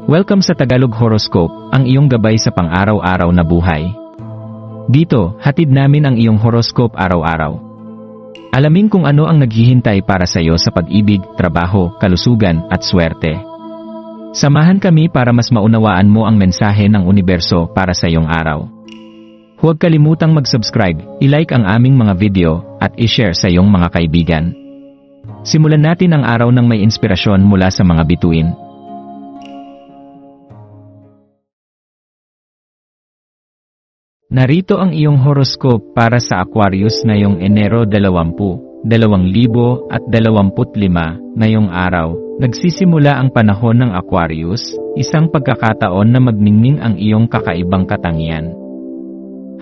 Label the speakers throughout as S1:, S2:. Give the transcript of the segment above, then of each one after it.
S1: Welcome sa Tagalog Horoscope, ang iyong gabay sa pang-araw-araw na buhay. Dito, hatid namin ang iyong horoscope araw-araw. Alamin kung ano ang naghihintay para sa iyo sa pag-ibig, trabaho, kalusugan, at swerte. Samahan kami para mas maunawaan mo ang mensahe ng universo para sa iyong araw. Huwag kalimutang mag-subscribe, i-like ang aming mga video, at i-share sa iyong mga kaibigan. Simulan natin ang araw ng may inspirasyon mula sa mga bituin. Narito ang iyong horoscope para sa Aquarius ngayong Enero 20, 2025 ngayong araw. Nagsisimula ang panahon ng Aquarius, isang pagkakataon na magningning ang iyong kakaibang katangian.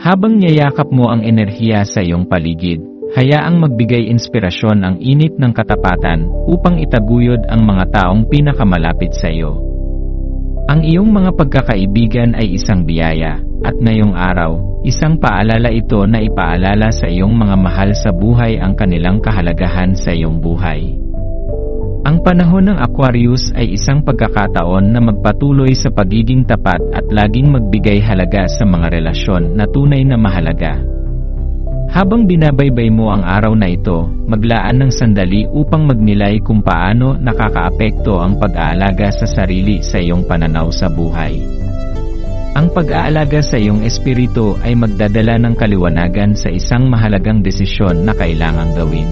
S1: Habang niyayakap mo ang enerhiya sa iyong paligid, hayaang magbigay inspirasyon ang init ng katapatan upang itaguyod ang mga taong pinakamalapit sa iyo. Ang iyong mga pagkakaibigan ay isang biyaya, at ngayong araw, isang paalala ito na ipaalala sa iyong mga mahal sa buhay ang kanilang kahalagahan sa iyong buhay. Ang panahon ng Aquarius ay isang pagkakataon na magpatuloy sa pagiging tapat at laging magbigay halaga sa mga relasyon na tunay na mahalaga. Habang binabaybay mo ang araw na ito, maglaan ng sandali upang magnilay kung paano nakakaapekto ang pag-aalaga sa sarili sa iyong pananaw sa buhay. Ang pag-aalaga sa iyong espiritu ay magdadala ng kaliwanagan sa isang mahalagang desisyon na kailangang gawin.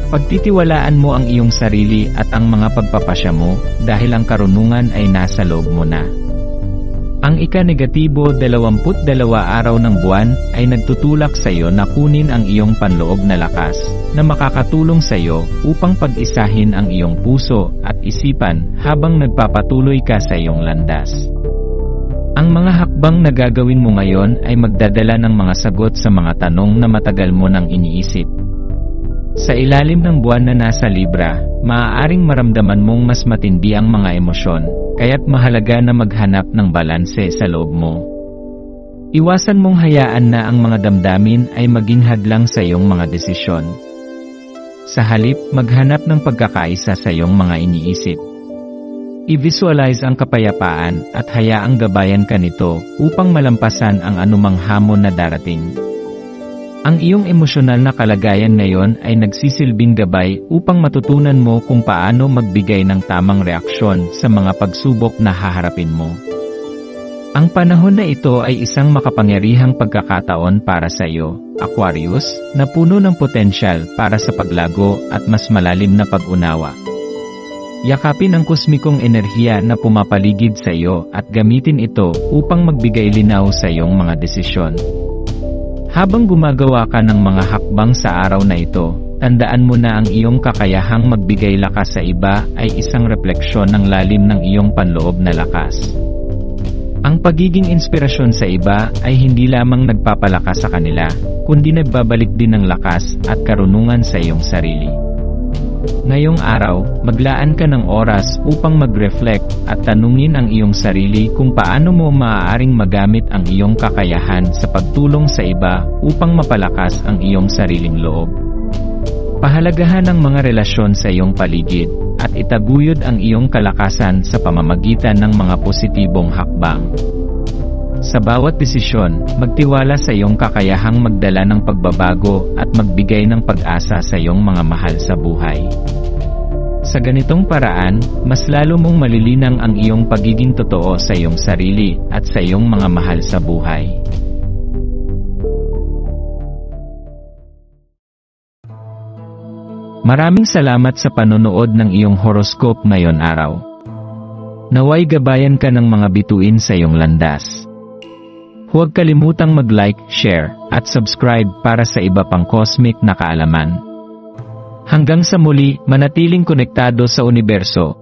S1: Pagtitiwalaan mo ang iyong sarili at ang mga pagpapasya mo dahil ang karunungan ay nasa loob mo na. Ang ika-negatibo 22 araw ng buwan ay nagtutulak sa iyo na kunin ang iyong panloob na lakas na makakatulong sa iyo upang pag-isahin ang iyong puso at isipan habang nagpapatuloy ka sa iyong landas. Ang mga hakbang na gagawin mo ngayon ay magdadala ng mga sagot sa mga tanong na matagal mo nang iniisip. Sa ilalim ng buwan na nasa Libra, maaaring maramdaman mong mas matindi ang mga emosyon, kaya't mahalaga na maghanap ng balanse sa loob mo. Iwasan mong hayaan na ang mga damdamin ay maging hadlang sa iyong mga desisyon. Sa halip, maghanap ng pagkakaisa sa iyong mga iniisip. I-visualize ang kapayapaan at hayaang gabayan ka nito upang malampasan ang anumang hamon na darating. Ang iyong emosyonal na kalagayan ngayon ay nagsisilbing gabay upang matutunan mo kung paano magbigay ng tamang reaksyon sa mga pagsubok na haharapin mo. Ang panahon na ito ay isang makapangyarihang pagkakataon para sa iyo, Aquarius, na puno ng potensyal para sa paglago at mas malalim na pag-unawa. Yakapin ang kosmikong enerhiya na pumapaligid sa iyo at gamitin ito upang magbigay linaw sa iyong mga desisyon. Habang gumagawa ka ng mga hakbang sa araw na ito, tandaan mo na ang iyong kakayahang magbigay lakas sa iba ay isang refleksyon ng lalim ng iyong panloob na lakas. Ang pagiging inspirasyon sa iba ay hindi lamang nagpapalakas sa kanila, kundi nagbabalik din ng lakas at karunungan sa iyong sarili. Ngayong araw, maglaan ka ng oras upang mag-reflect at tanungin ang iyong sarili kung paano mo maaaring magamit ang iyong kakayahan sa pagtulong sa iba upang mapalakas ang iyong sariling loob. Pahalagahan ang mga relasyon sa iyong paligid at itaguyod ang iyong kalakasan sa pamamagitan ng mga positibong hakbang. Sa bawat desisyon, magtiwala sa iyong kakayahang magdala ng pagbabago at magbigay ng pag-asa sa iyong mga mahal sa buhay. Sa ganitong paraan, mas lalo mong malilinang ang iyong pagiging totoo sa iyong sarili at sa iyong mga mahal sa buhay. Maraming salamat sa panonood ng iyong horoscope ngayon araw. Naway gabayan ka ng mga bituin sa iyong landas. Huwag kalimutang mag-like, share, at subscribe para sa iba pang cosmic na kaalaman. Hanggang sa muli, manatiling konektado sa universo